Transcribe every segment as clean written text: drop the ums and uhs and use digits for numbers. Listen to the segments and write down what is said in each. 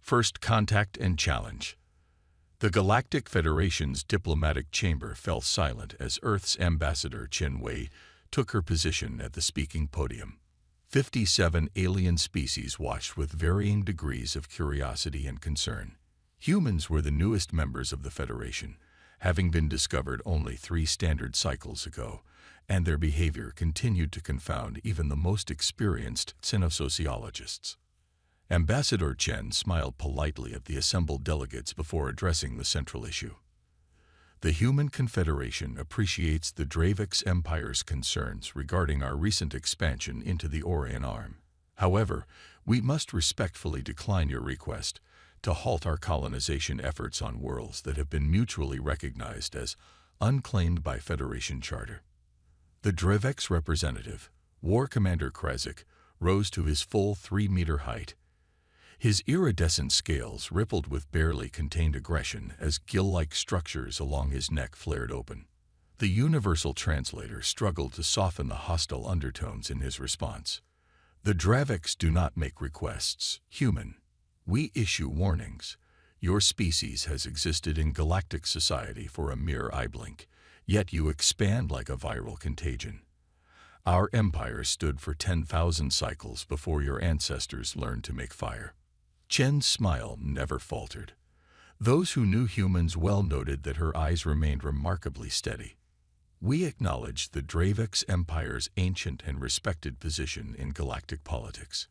First Contact and Challenge. The Galactic Federation's diplomatic chamber fell silent as Earth's ambassador Chen Wei took her position at the speaking podium. 57 alien species watched with varying degrees of curiosity and concern. Humans were the newest members of the Federation, having been discovered only 3 standard cycles ago, and their behavior continued to confound even the most experienced xenosociologists. Ambassador Chen smiled politely at the assembled delegates before addressing the central issue. The Human Confederation appreciates the Dravex Empire's concerns regarding our recent expansion into the Orion Arm. However, we must respectfully decline your request to halt our colonization efforts on worlds that have been mutually recognized as unclaimed by Federation Charter. The Dravex representative, War Commander Krasik, rose to his full 3-meter height. His iridescent scales rippled with barely contained aggression as gill-like structures along his neck flared open. The Universal Translator struggled to soften the hostile undertones in his response. The Dravex do not make requests, human. We issue warnings. Your species has existed in galactic society for a mere eye blink, yet you expand like a viral contagion. Our empire stood for 10,000 cycles before your ancestors learned to make fire. Chen's smile never faltered. Those who knew humans well noted that her eyes remained remarkably steady. We acknowledge the Dravex Empire's ancient and respected position in galactic politics.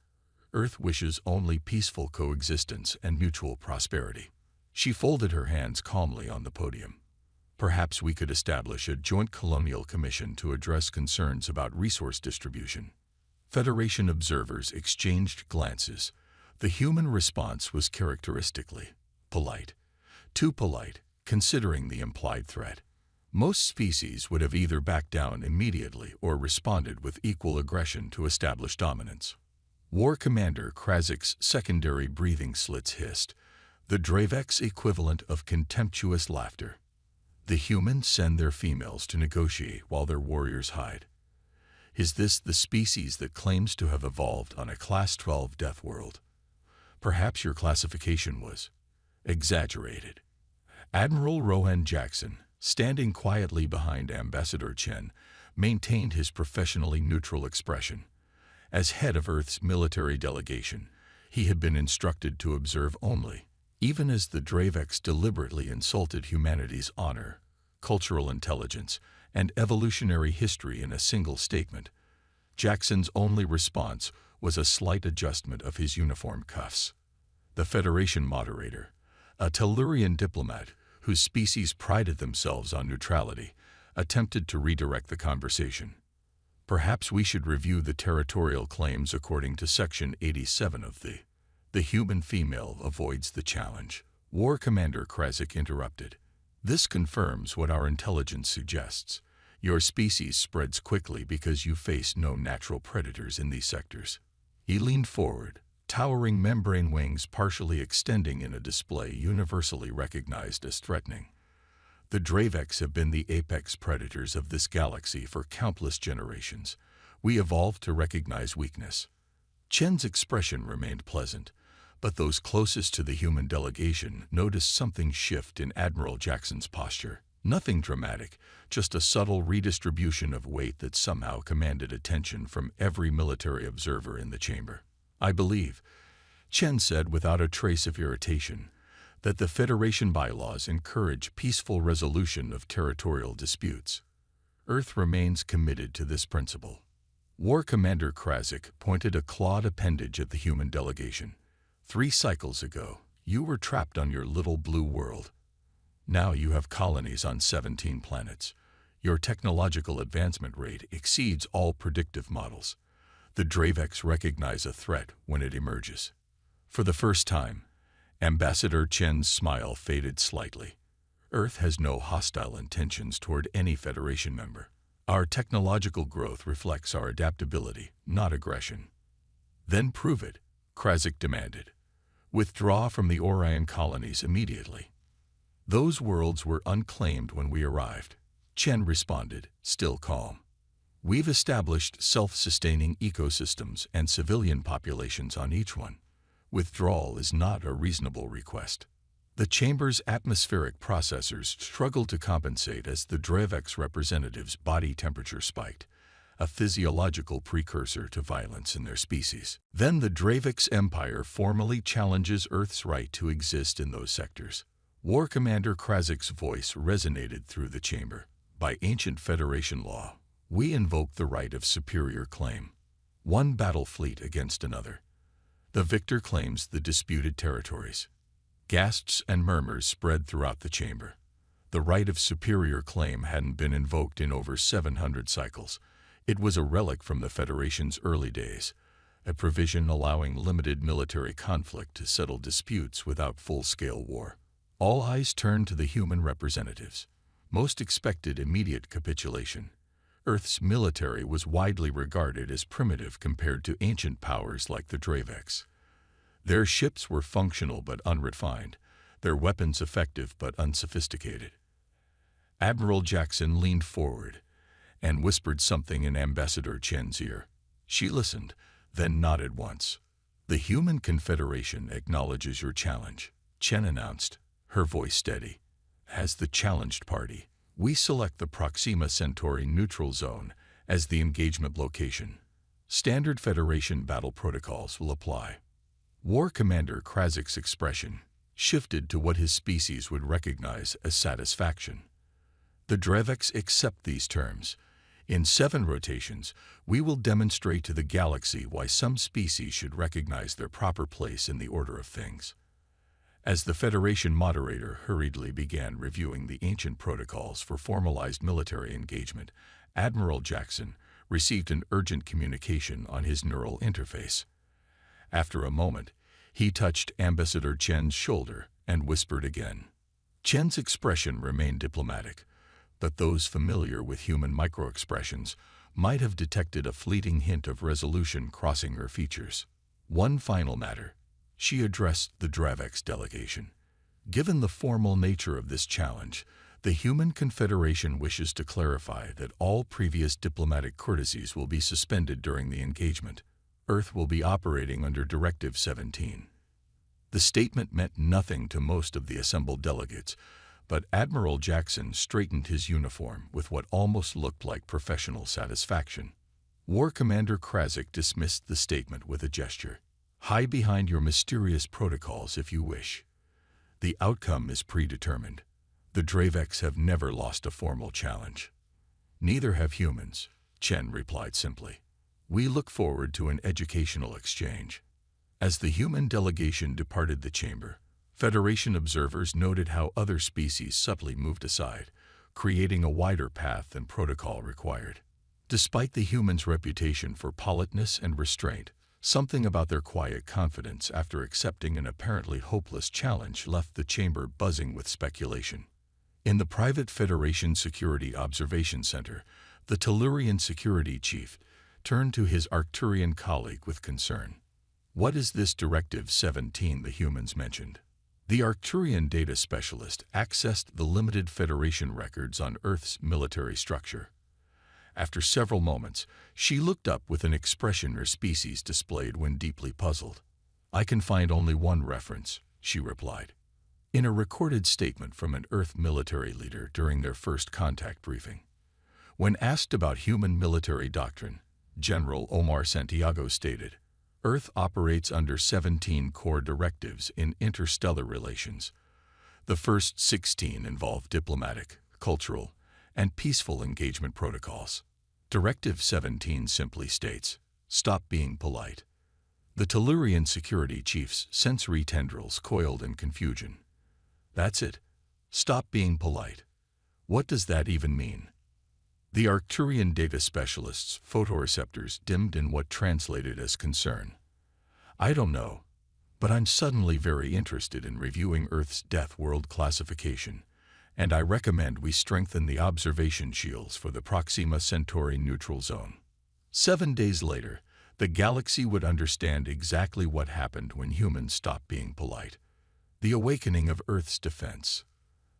Earth wishes only peaceful coexistence and mutual prosperity. She folded her hands calmly on the podium. Perhaps we could establish a joint colonial commission to address concerns about resource distribution. Federation observers exchanged glances. The human response was characteristically polite. Too polite, considering the implied threat. Most species would have either backed down immediately or responded with equal aggression to establish dominance. War Commander Krasik's secondary breathing slits hissed, the Dravex equivalent of contemptuous laughter. The humans send their females to negotiate while their warriors hide. Is this the species that claims to have evolved on a Class 12 death world? Perhaps your classification was exaggerated. Admiral Rohan Jackson, standing quietly behind Ambassador Chen, maintained his professionally neutral expression. As head of Earth's military delegation, he had been instructed to observe only, even as the Dravex deliberately insulted humanity's honor, cultural intelligence, and evolutionary history in a single statement. Jackson's only response was a slight adjustment of his uniform cuffs. The Federation moderator, a Tellurian diplomat whose species prided themselves on neutrality, attempted to redirect the conversation. Perhaps we should review the territorial claims according to Section 87 of the human female avoids the challenge. War Commander Krasik interrupted. This confirms what our intelligence suggests. Your species spreads quickly because you face no natural predators in these sectors. He leaned forward, towering membrane wings partially extending in a display universally recognized as threatening. The Dravex have been the apex predators of this galaxy for countless generations. We evolved to recognize weakness. Chen's expression remained pleasant, but those closest to the human delegation noticed something shift in Admiral Jackson's posture. Nothing dramatic, just a subtle redistribution of weight that somehow commanded attention from every military observer in the chamber. I believe, Chen said without a trace of irritation, that the Federation bylaws encourage peaceful resolution of territorial disputes. Earth remains committed to this principle. War Commander Krasik pointed a clawed appendage at the human delegation. 3 cycles ago, you were trapped on your little blue world. Now you have colonies on 17 planets. Your technological advancement rate exceeds all predictive models. The Dravex recognize a threat when it emerges. For the first time, Ambassador Chen's smile faded slightly. Earth has no hostile intentions toward any Federation member. Our technological growth reflects our adaptability, not aggression. Then prove it, Krasik demanded. Withdraw from the Orion colonies immediately. Those worlds were unclaimed when we arrived. Chen responded, still calm. We've established self-sustaining ecosystems and civilian populations on each one. Withdrawal is not a reasonable request. The chamber's atmospheric processors struggled to compensate as the Dravex representative's body temperature spiked, a physiological precursor to violence in their species. Then the Dravex Empire formally challenges Earth's right to exist in those sectors. War Commander Krazik's voice resonated through the chamber. By ancient Federation law, we invoke the right of superior claim. One battle fleet against another. The victor claims the disputed territories. Gasps and murmurs spread throughout the chamber. The right of superior claim hadn't been invoked in over 700 cycles. It was a relic from the Federation's early days, a provision allowing limited military conflict to settle disputes without full-scale war. All eyes turned to the human representatives. Most expected immediate capitulation. Earth's military was widely regarded as primitive compared to ancient powers like the Dravex. Their ships were functional but unrefined, their weapons effective but unsophisticated. Admiral Jackson leaned forward and whispered something in Ambassador Chen's ear. She listened, then nodded once. "The Human Confederation acknowledges your challenge," Chen announced, her voice steady. "As the challenged party, we select the Proxima Centauri neutral zone as the engagement location. Standard Federation battle protocols will apply." War Commander Krazik's expression shifted to what his species would recognize as satisfaction. "The Dravex accept these terms. In 7 rotations, we will demonstrate to the galaxy why some species should recognize their proper place in the order of things." As the Federation moderator hurriedly began reviewing the ancient protocols for formalized military engagement, Admiral Jackson received an urgent communication on his neural interface. After a moment, he touched Ambassador Chen's shoulder and whispered again. Chen's expression remained diplomatic, but those familiar with human microexpressions might have detected a fleeting hint of resolution crossing her features. "One final matter," she addressed the Dravex delegation. "Given the formal nature of this challenge, the Human Confederation wishes to clarify that all previous diplomatic courtesies will be suspended during the engagement. Earth will be operating under Directive 17. The statement meant nothing to most of the assembled delegates, but Admiral Jackson straightened his uniform with what almost looked like professional satisfaction. War Commander Krazik dismissed the statement with a gesture. "Hide behind your mysterious protocols if you wish. The outcome is predetermined. The Dravex have never lost a formal challenge." "Neither have humans," Chen replied simply. "We look forward to an educational exchange." As the human delegation departed the chamber, Federation observers noted how other species subtly moved aside, creating a wider path than protocol required. Despite the humans' reputation for politeness and restraint, something about their quiet confidence after accepting an apparently hopeless challenge left the chamber buzzing with speculation. In the private Federation Security Observation Center, the Tellurian security chief turned to his Arcturian colleague with concern. "What is this Directive 17 the humans mentioned?" The Arcturian data specialist accessed the limited Federation records on Earth's military structure. After several moments, she looked up with an expression her species displayed when deeply puzzled. "I can find only one reference," she replied. In a recorded statement from an Earth military leader during their first contact briefing. When asked about human military doctrine, General Omar Santiago stated, "Earth operates under 17 core directives in interstellar relations. The first 16 involve diplomatic, cultural, and peaceful engagement protocols. Directive 17 simply states, stop being polite." The Tellurian security chief's sensory tendrils coiled in confusion. "That's it. Stop being polite. What does that even mean?" The Arcturian data specialist's photoreceptors dimmed in what translated as concern. "I don't know, but I'm suddenly very interested in reviewing Earth's Death World classification, and I recommend we strengthen the observation shields for the Proxima Centauri neutral zone." 7 days later, the galaxy would understand exactly what happened when humans stopped being polite. The awakening of Earth's defense.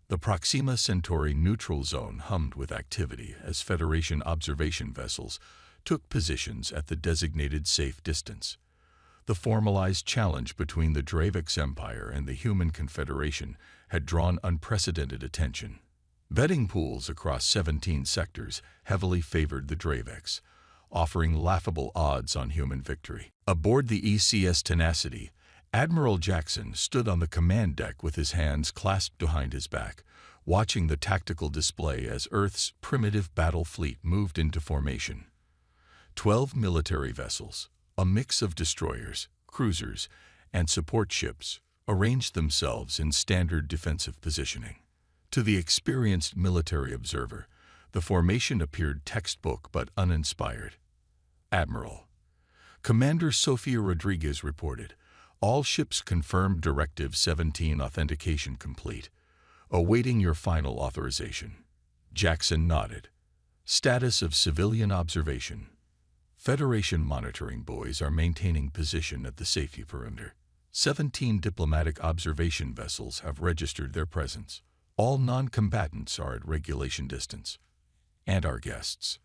The Proxima Centauri neutral zone hummed with activity as Federation observation vessels took positions at the designated safe distance. The formalized challenge between the Dravex Empire and the Human Confederation had drawn unprecedented attention. Betting pools across 17 sectors heavily favored the Dravex, offering laughable odds on human victory. Aboard the ECS Tenacity, Admiral Jackson stood on the command deck with his hands clasped behind his back, watching the tactical display as Earth's primitive battle fleet moved into formation. 12 military vessels, a mix of destroyers, cruisers, and support ships, arranged themselves in standard defensive positioning. To the experienced military observer, the formation appeared textbook but uninspired. Admiral. Commander Sofia Rodriguez reported, "All ships confirmed Directive 17 authentication complete. Awaiting your final authorization." Jackson nodded. Status of civilian observation. Federation monitoring buoys are maintaining position at the safety perimeter. 17 diplomatic observation vessels have registered their presence. All non-combatants are at regulation distance. And our guests.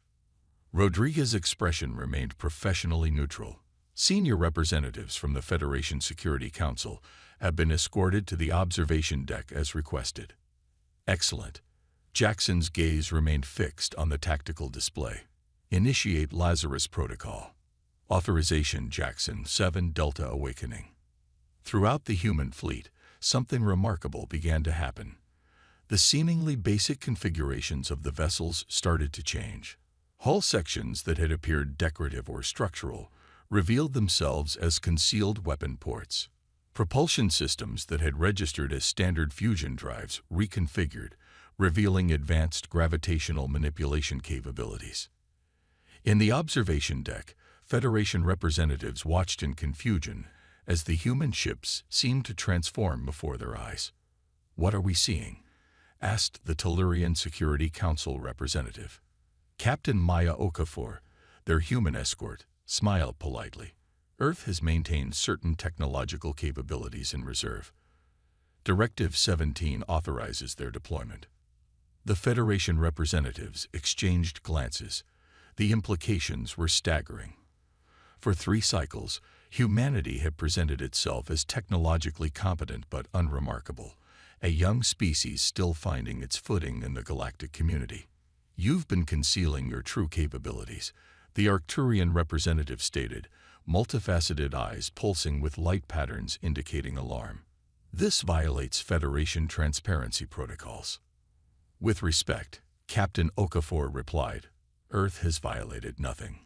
Rodriguez's expression remained professionally neutral. Senior representatives from the Federation Security Council have been escorted to the observation deck as requested. Excellent. Jackson's gaze remained fixed on the tactical display. Initiate Lazarus Protocol. Authorization Jackson 7 Delta Awakening. Throughout the human fleet, something remarkable began to happen. The seemingly basic configurations of the vessels started to change. Hull sections that had appeared decorative or structural revealed themselves as concealed weapon ports. Propulsion systems that had registered as standard fusion drives reconfigured, revealing advanced gravitational manipulation capabilities. In the observation deck, Federation representatives watched in confusion as the human ships seemed to transform before their eyes. "What are we seeing?" asked the Tellurian Security Council representative. Captain Maya Okafor, their human escort, smiled politely. "Earth has maintained certain technological capabilities in reserve. Directive 17 authorizes their deployment." The Federation representatives exchanged glances. The implications were staggering. For 3 cycles, humanity had presented itself as technologically competent but unremarkable, a young species still finding its footing in the galactic community. "You've been concealing your true capabilities," the Arcturian representative stated, multifaceted eyes pulsing with light patterns indicating alarm. "This violates Federation transparency protocols." "With respect," Captain Okafor replied, "Earth has violated nothing.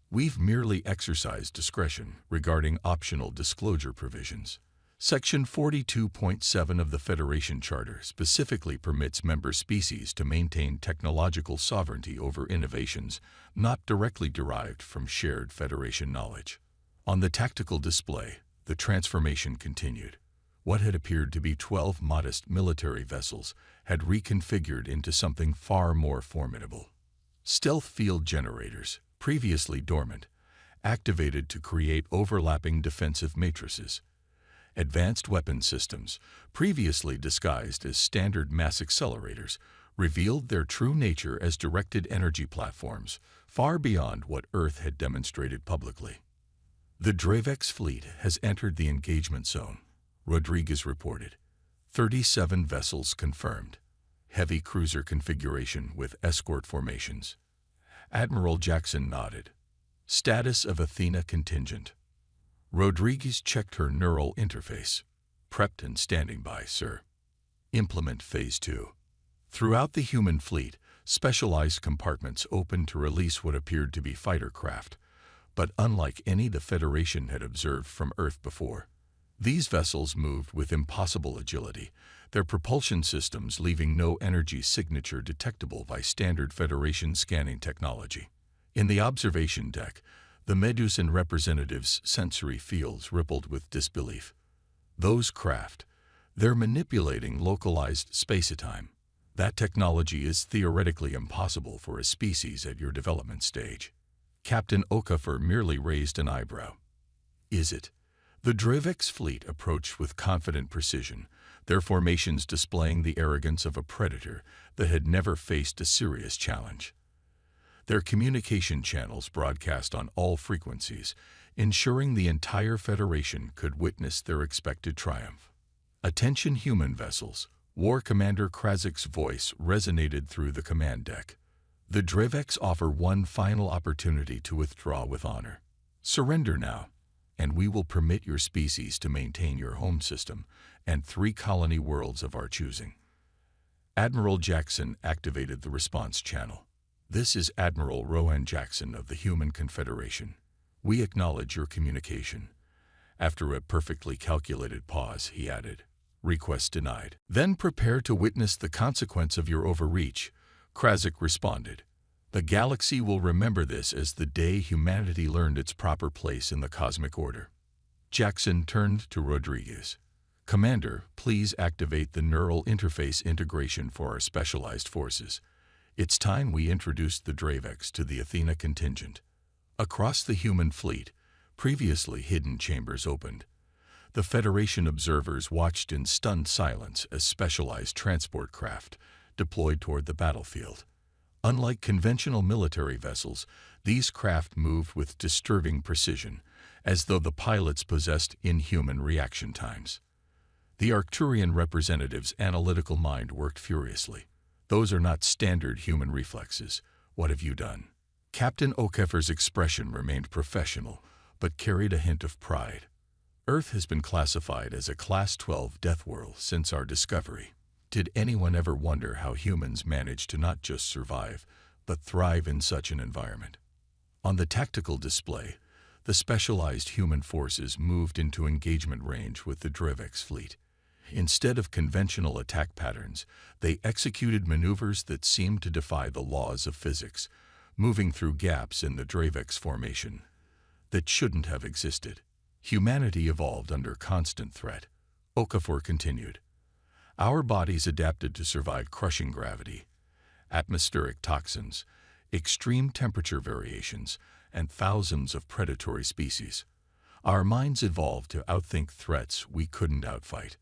We've merely exercised discretion regarding optional disclosure provisions. Section 42.7 of the Federation Charter specifically permits member species to maintain technological sovereignty over innovations not directly derived from shared Federation knowledge." On the tactical display, the transformation continued. What had appeared to be 12 modest military vessels had reconfigured into something far more formidable. Stealth field generators, previously dormant, activated to create overlapping defensive matrices. Advanced weapon systems, previously disguised as standard mass accelerators, revealed their true nature as directed energy platforms, far beyond what Earth had demonstrated publicly. "The Dravex fleet has entered the engagement zone," Rodriguez reported. 37 vessels confirmed. Heavy cruiser configuration with escort formations. Admiral Jackson nodded. "Status of Athena contingent." Rodriguez checked her neural interface. "Prepped and standing by, sir." Implement Phase 2. Throughout the human fleet, specialized compartments opened to release what appeared to be fighter craft, but unlike any the Federation had observed from Earth before. These vessels moved with impossible agility, their propulsion systems leaving no energy signature detectable by standard Federation scanning technology. In the observation deck, the Medusan representatives' sensory fields rippled with disbelief. Those craft, they're manipulating localized space-time. That technology is theoretically impossible for a species at your development stage. Captain Okafor merely raised an eyebrow. "Is it?" The Dravex fleet approached with confident precision, their formations displaying the arrogance of a predator that had never faced a serious challenge. Their communication channels broadcast on all frequencies, ensuring the entire Federation could witness their expected triumph. "Attention human vessels," War Commander Krazik's voice resonated through the command deck. "The Dreveks offer one final opportunity to withdraw with honor. Surrender now, and we will permit your species to maintain your home system and 3 colony worlds of our choosing." Admiral Jackson activated the response channel. "This is Admiral Rowan Jackson of the Human Confederation. We acknowledge your communication." After a perfectly calculated pause, he added, "Request denied." "Then prepare to witness the consequence of your overreach," Krazik responded. "The galaxy will remember this as the day humanity learned its proper place in the cosmic order." Jackson turned to Rodriguez. "Commander, please activate the neural interface integration for our specialized forces. It's time we introduced the Dreveks to the Athena contingent." Across the human fleet, previously hidden chambers opened. The Federation observers watched in stunned silence as specialized transport craft deployed toward the battlefield. Unlike conventional military vessels, these craft moved with disturbing precision, as though the pilots possessed inhuman reaction times. The Arcturian representative's analytical mind worked furiously. "Those are not standard human reflexes. What have you done?" Captain O'Keefe's expression remained professional, but carried a hint of pride. "Earth has been classified as a Class 12 death world since our discovery. Did anyone ever wonder how humans manage to not just survive, but thrive in such an environment?" On the tactical display, the specialized human forces moved into engagement range with the Dreveks fleet. Instead of conventional attack patterns, they executed maneuvers that seemed to defy the laws of physics, moving through gaps in the Dreveks formation that shouldn't have existed. "Humanity evolved under constant threat," Okafor continued. "Our bodies adapted to survive crushing gravity, atmospheric toxins, extreme temperature variations, and thousands of predatory species. Our minds evolved to outthink threats we couldn't outfight.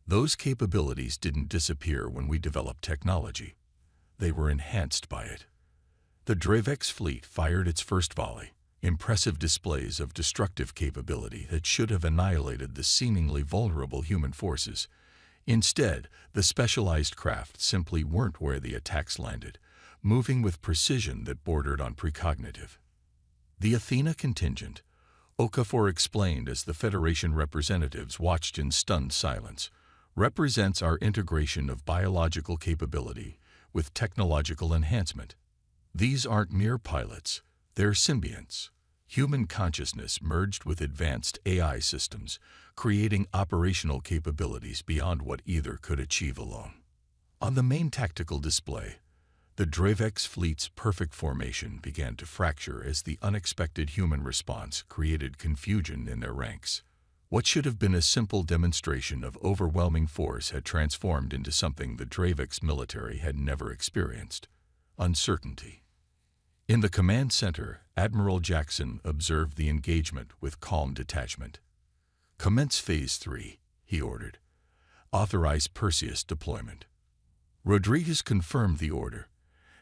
Those capabilities didn't disappear when we developed technology. They were enhanced by it." The Dreveks fleet fired its first volley, impressive displays of destructive capability that should have annihilated the seemingly vulnerable human forces. Instead, the specialized craft simply weren't where the attacks landed, moving with precision that bordered on precognitive. "The Athena contingent," Okafor explained as the Federation representatives watched in stunned silence, "represents our integration of biological capability with technological enhancement. These aren't mere pilots, they're symbionts. Human consciousness merged with advanced AI systems, creating operational capabilities beyond what either could achieve alone." On the main tactical display, the Dreveks fleet's perfect formation began to fracture as the unexpected human response created confusion in their ranks. What should have been a simple demonstration of overwhelming force had transformed into something the Dreveks military had never experienced: uncertainty. In the command center, Admiral Jackson observed the engagement with calm detachment. "Commence Phase 3, he ordered. "Authorize Perseus deployment." Rodriguez confirmed the order,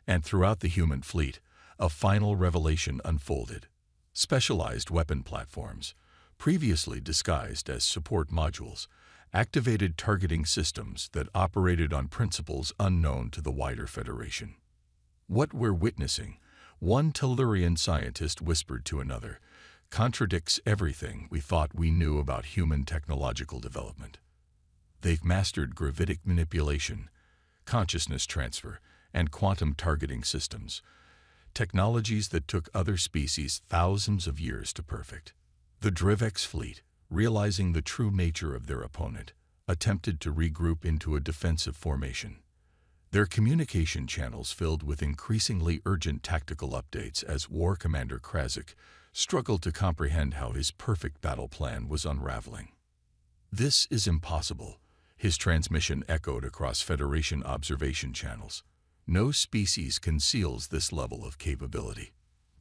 and throughout the human fleet, a final revelation unfolded. Specialized weapon platforms, previously disguised as support modules, activated targeting systems that operated on principles unknown to the wider Federation. "What we're witnessing," one Tellurian scientist whispered to another, "contradicts everything we thought we knew about human technological development. They've mastered gravitic manipulation, consciousness transfer, and quantum targeting systems, technologies that took other species thousands of years to perfect." The Dreveks fleet, realizing the true nature of their opponent, attempted to regroup into a defensive formation. Their communication channels filled with increasingly urgent tactical updates as War Commander Krazik struggled to comprehend how his perfect battle plan was unraveling. "This is impossible," his transmission echoed across Federation observation channels. "No species conceals this level of capability.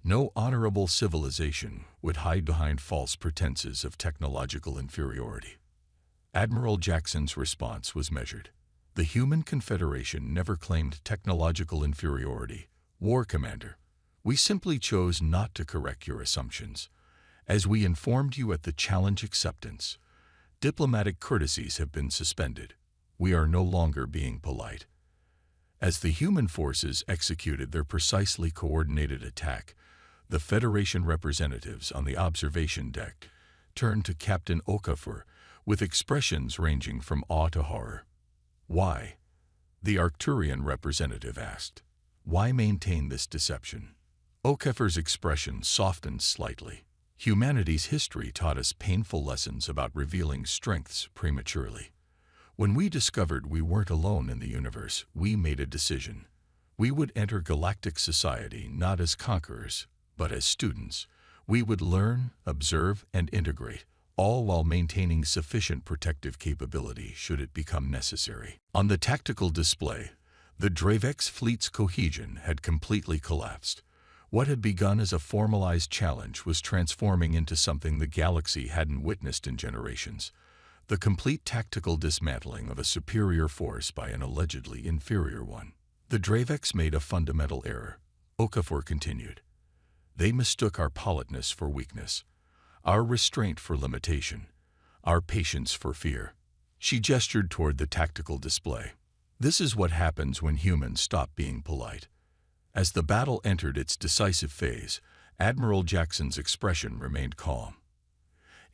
No honorable civilization would hide behind false pretenses of technological inferiority." Admiral Jackson's response was measured. "The Human Confederation never claimed technological inferiority, War Commander. We simply chose not to correct your assumptions. As we informed you at the challenge acceptance, diplomatic courtesies have been suspended. We are no longer being polite. As the human forces executed their precisely coordinated attack, the Federation representatives on the observation deck turned to Captain Okafor with expressions ranging from awe to horror. "Why?" the Arcturian representative asked. "Why maintain this deception?" Okafor's expression softened slightly. "Humanity's history taught us painful lessons about revealing strengths prematurely. When we discovered we weren't alone in the universe, we made a decision. We would enter galactic society not as conquerors, but as students. We would learn, observe, and integrate, all while maintaining sufficient protective capability should it become necessary." On the tactical display, the Dravex fleet's cohesion had completely collapsed. What had begun as a formalized challenge was transforming into something the galaxy hadn't witnessed in generations: the complete tactical dismantling of a superior force by an allegedly inferior one. "The Dravex made a fundamental error," Okafor continued. "They mistook our politeness for weakness, our restraint for limitation, our patience for fear." She gestured toward the tactical display. "This is what happens when humans stop being polite." As the battle entered its decisive phase, Admiral Jackson's expression remained calm.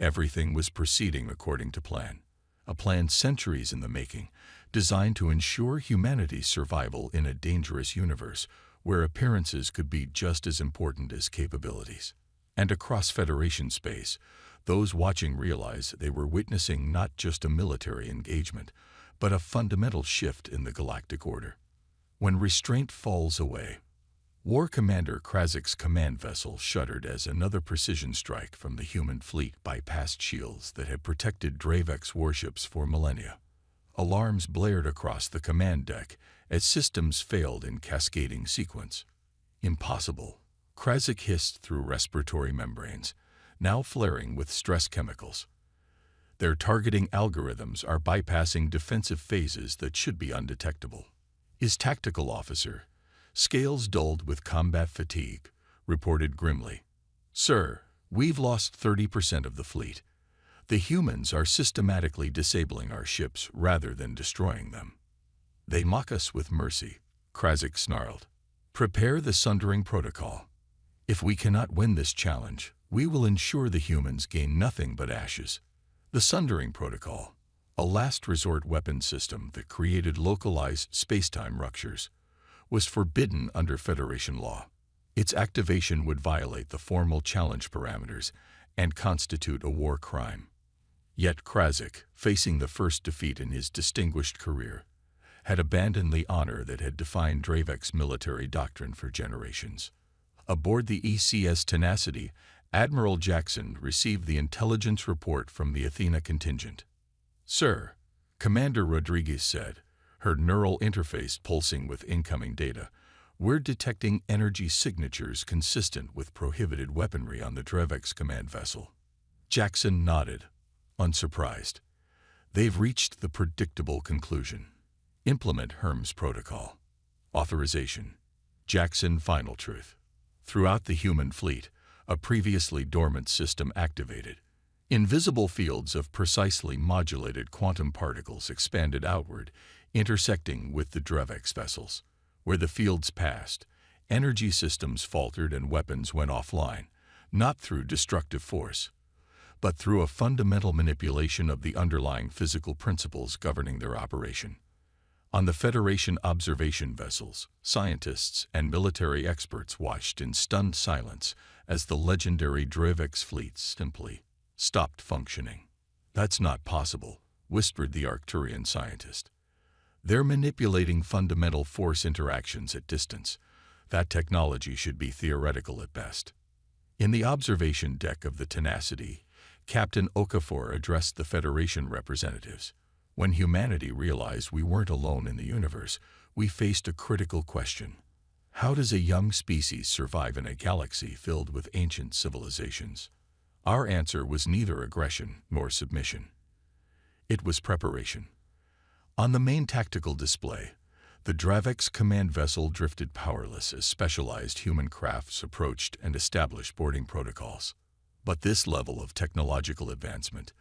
Everything was proceeding according to plan, a plan centuries in the making, designed to ensure humanity's survival in a dangerous universe where appearances could be just as important as capabilities. And across Federation space, those watching realized they were witnessing not just a military engagement, but a fundamental shift in the galactic order. When restraint falls away, War Commander Krazik's command vessel shuddered as another precision strike from the human fleet bypassed shields that had protected Dravex warships for millennia. Alarms blared across the command deck as systems failed in cascading sequence. "Impossible," Krazik hissed through respiratory membranes, now flaring with stress chemicals. "Their targeting algorithms are bypassing defensive phases that should be undetectable." His tactical officer, scales dulled with combat fatigue, reported grimly, "Sir, we've lost 30% of the fleet. The humans are systematically disabling our ships rather than destroying them." "They mock us with mercy," Krazik snarled. "Prepare the Sundering Protocol. If we cannot win this challenge, we will ensure the humans gain nothing but ashes." The Sundering Protocol, a last resort weapons system that created localized space-time ruptures, was forbidden under Federation law. Its activation would violate the formal challenge parameters and constitute a war crime. Yet Krazik, facing the first defeat in his distinguished career, had abandoned the honor that had defined Dravex military doctrine for generations. Aboard the ECS Tenacity, Admiral Jackson received the intelligence report from the Athena contingent. "Sir," Commander Rodriguez said, her neural interface pulsing with incoming data, "we're detecting energy signatures consistent with prohibited weaponry on the Dravex command vessel." Jackson nodded, unsurprised. "They've reached the predictable conclusion. Implement Herm's protocol." Authorization. Jackson final truth. Throughout the human fleet, a previously dormant system activated. Invisible fields of precisely modulated quantum particles expanded outward, intersecting with the Dravex vessels. Where the fields passed, energy systems faltered and weapons went offline, not through destructive force, but through a fundamental manipulation of the underlying physical principles governing their operation. On the Federation observation vessels, scientists and military experts watched in stunned silence as the legendary Dravex fleet simply stopped functioning. "That's not possible," whispered the Arcturian scientist. "They're manipulating fundamental force interactions at distance. That technology should be theoretical at best." In the observation deck of the Tenacity, Captain Okafor addressed the Federation representatives. "When humanity realized we weren't alone in the universe, we faced a critical question. How does a young species survive in a galaxy filled with ancient civilizations? Our answer was neither aggression nor submission. It was preparation." On the main tactical display, the Dravex command vessel drifted powerless as specialized human crafts approached and established boarding protocols. But this level of technological advancement,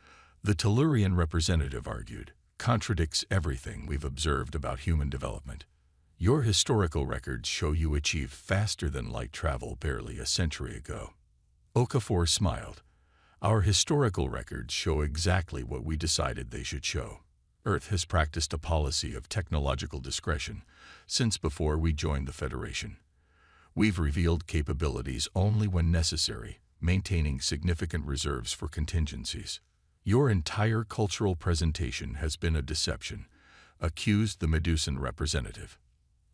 the Tellurian representative argued, contradicts everything we've observed about human development. Your historical records show you achieved faster-than-light travel barely a century ago. Okafor smiled. Our historical records show exactly what we decided they should show. Earth has practiced a policy of technological discretion since before we joined the Federation. We've revealed capabilities only when necessary, maintaining significant reserves for contingencies. Your entire cultural presentation has been a deception, accused the Medusan representative.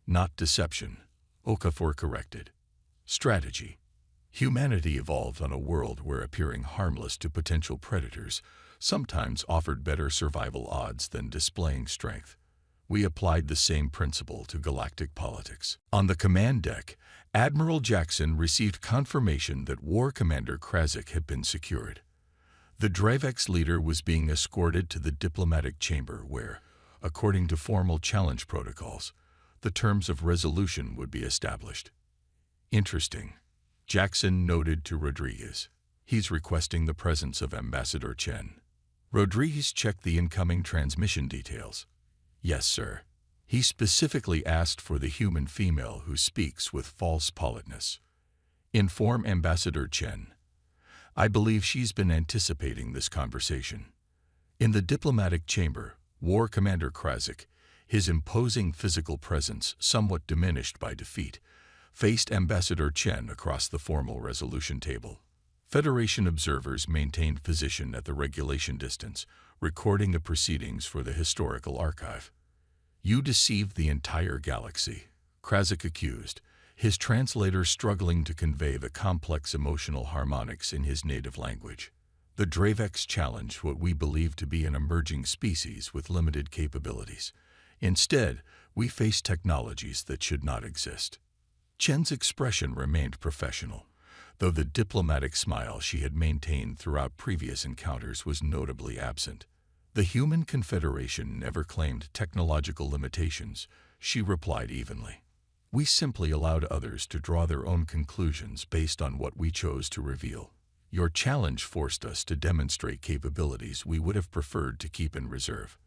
Not deception, Okafor corrected. Strategy. Humanity evolved on a world where appearing harmless to potential predators sometimes offered better survival odds than displaying strength. We applied the same principle to galactic politics. On the command deck, Admiral Jackson received confirmation that War Commander Krasik had been secured. The Dravex leader was being escorted to the diplomatic chamber where, according to formal challenge protocols, the terms of resolution would be established. Interesting, Jackson noted to Rodriguez. He's requesting the presence of Ambassador Chen. Rodriguez checked the incoming transmission details. Yes, sir. He specifically asked for the human female who speaks with false politeness. Inform Ambassador Chen. I believe she's been anticipating this conversation. In the diplomatic chamber, War Commander Krasik, his imposing physical presence somewhat diminished by defeat, faced Ambassador Chen across the formal resolution table. Federation observers maintained position at the regulation distance, recording the proceedings for the historical archive. You deceived the entire galaxy, Krasik accused, his translator struggling to convey the complex emotional harmonics in his native language. The Dravex challenged what we believe to be an emerging species with limited capabilities. Instead, we face technologies that should not exist. Chen's expression remained professional, though the diplomatic smile she had maintained throughout previous encounters was notably absent. The Human Confederation never claimed technological limitations, she replied evenly. We simply allowed others to draw their own conclusions based on what we chose to reveal. Your challenge forced us to demonstrate capabilities we would have preferred to keep in reserve.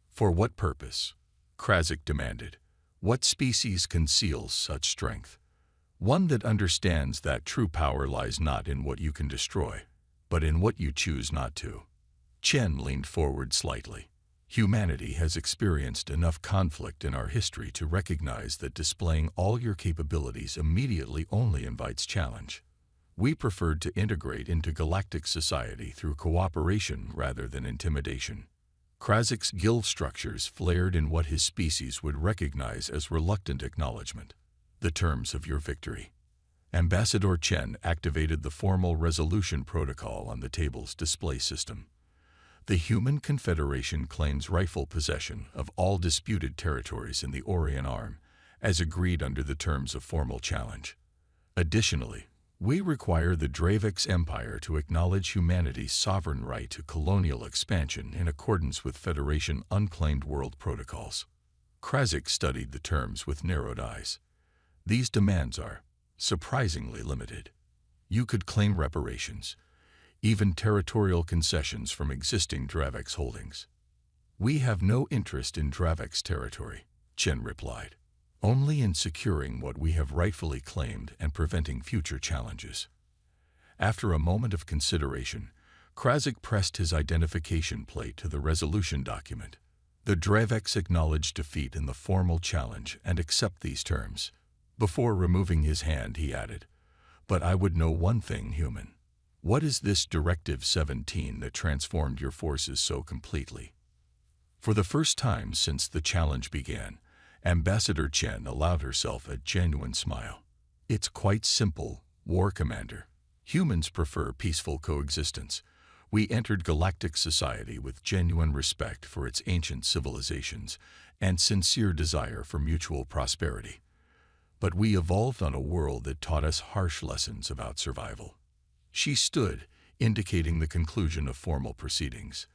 For what purpose? Krasik demanded. What species conceals such strength? One that understands that true power lies not in what you can destroy, but in what you choose not to. Chen leaned forward slightly. Humanity has experienced enough conflict in our history to recognize that displaying all your capabilities immediately only invites challenge. We preferred to integrate into galactic society through cooperation rather than intimidation. Krasik's guild structures flared in what his species would recognize as reluctant acknowledgement. The terms of your victory. Ambassador Chen activated the formal resolution protocol on the table's display system. The Human Confederation claims rightful possession of all disputed territories in the Orion Arm, as agreed under the terms of formal challenge. Additionally, we require the Dravex Empire to acknowledge humanity's sovereign right to colonial expansion in accordance with Federation unclaimed world protocols. Krasik studied the terms with narrowed eyes. These demands are surprisingly limited. You could claim reparations, even territorial concessions from existing Dravex holdings. We have no interest in Dravex territory, Chen replied, only in securing what we have rightfully claimed and preventing future challenges. After a moment of consideration, Krasik pressed his identification plate to the resolution document. The Dravex acknowledged defeat in the formal challenge and accept these terms. Before removing his hand, he added, "But I would know one thing, human. What is this Directive 17 that transformed your forces so completely?" For the first time since the challenge began, Ambassador Chen allowed herself a genuine smile. It's quite simple, War Commander. Humans prefer peaceful coexistence. We entered galactic society with genuine respect for its ancient civilizations and sincere desire for mutual prosperity. But we evolved on a world that taught us harsh lessons about survival. She stood, indicating the conclusion of formal proceedings.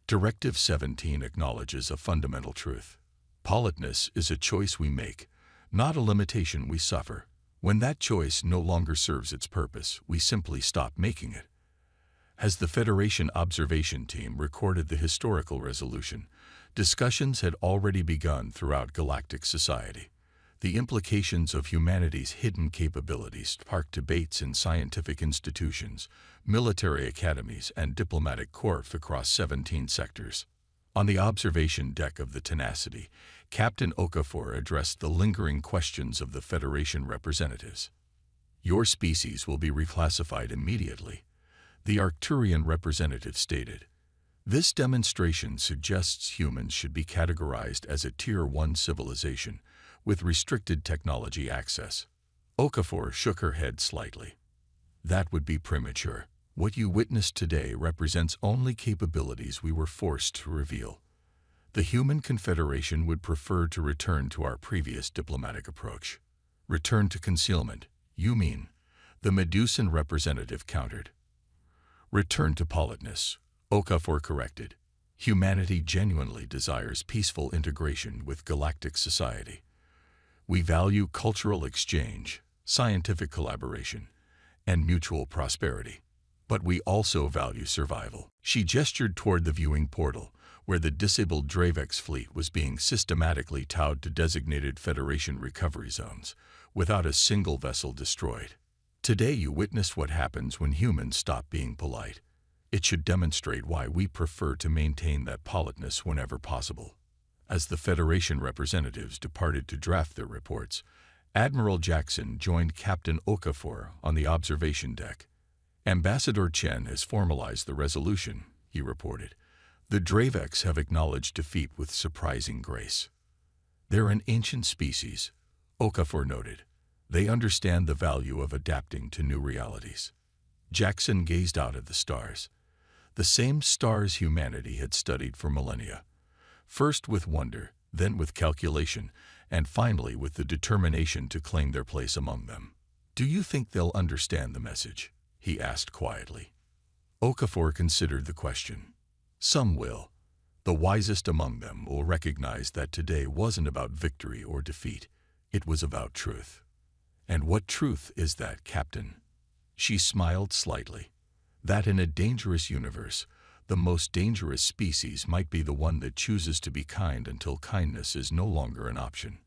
Directive 17 acknowledges a fundamental truth. Politeness is a choice we make, not a limitation we suffer. When that choice no longer serves its purpose, we simply stop making it. As the Federation observation team recorded the historical resolution, discussions had already begun throughout galactic society. The implications of humanity's hidden capabilities sparked debates in scientific institutions, military academies, and diplomatic corps across 17 sectors. On the observation deck of the Tenacity, Captain Okafor addressed the lingering questions of the Federation representatives. "Your species will be reclassified immediately," the Arcturian representative stated. "This demonstration suggests humans should be categorized as a Tier 1 civilization, with restricted technology access." Okafor shook her head slightly. "That would be premature. What you witnessed today represents only capabilities we were forced to reveal. The Human Confederation would prefer to return to our previous diplomatic approach." "Return to concealment, you mean?" the Medusan representative countered. "Return to politeness," Okafor corrected. "Humanity genuinely desires peaceful integration with galactic society. We value cultural exchange, scientific collaboration, and mutual prosperity. But we also value survival." She gestured toward the viewing portal, where the disabled Dravex fleet was being systematically towed to designated Federation recovery zones, without a single vessel destroyed. "Today you witnessed what happens when humans stop being polite. It should demonstrate why we prefer to maintain that politeness whenever possible." As the Federation representatives departed to draft their reports, Admiral Jackson joined Captain Okafor on the observation deck. "Ambassador Chen has formalized the resolution," he reported. "The Dravex have acknowledged defeat with surprising grace." "They're an ancient species," Okafor noted. "They understand the value of adapting to new realities." Jackson gazed out at the stars. The same stars humanity had studied for millennia. First with wonder, then with calculation, and finally with the determination to claim their place among them. "Do you think they'll understand the message?" he asked quietly. Okafor considered the question. "Some will. The wisest among them will recognize that today wasn't about victory or defeat. It was about truth." "And what truth is that, Captain?" She smiled slightly. "That in a dangerous universe, the most dangerous species might be the one that chooses to be kind until kindness is no longer an option."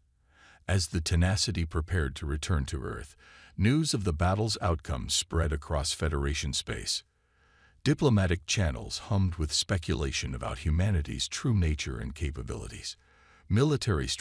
As the Tenacity prepared to return to Earth, news of the battle's outcome spread across Federation space. Diplomatic channels hummed with speculation about humanity's true nature and capabilities. Military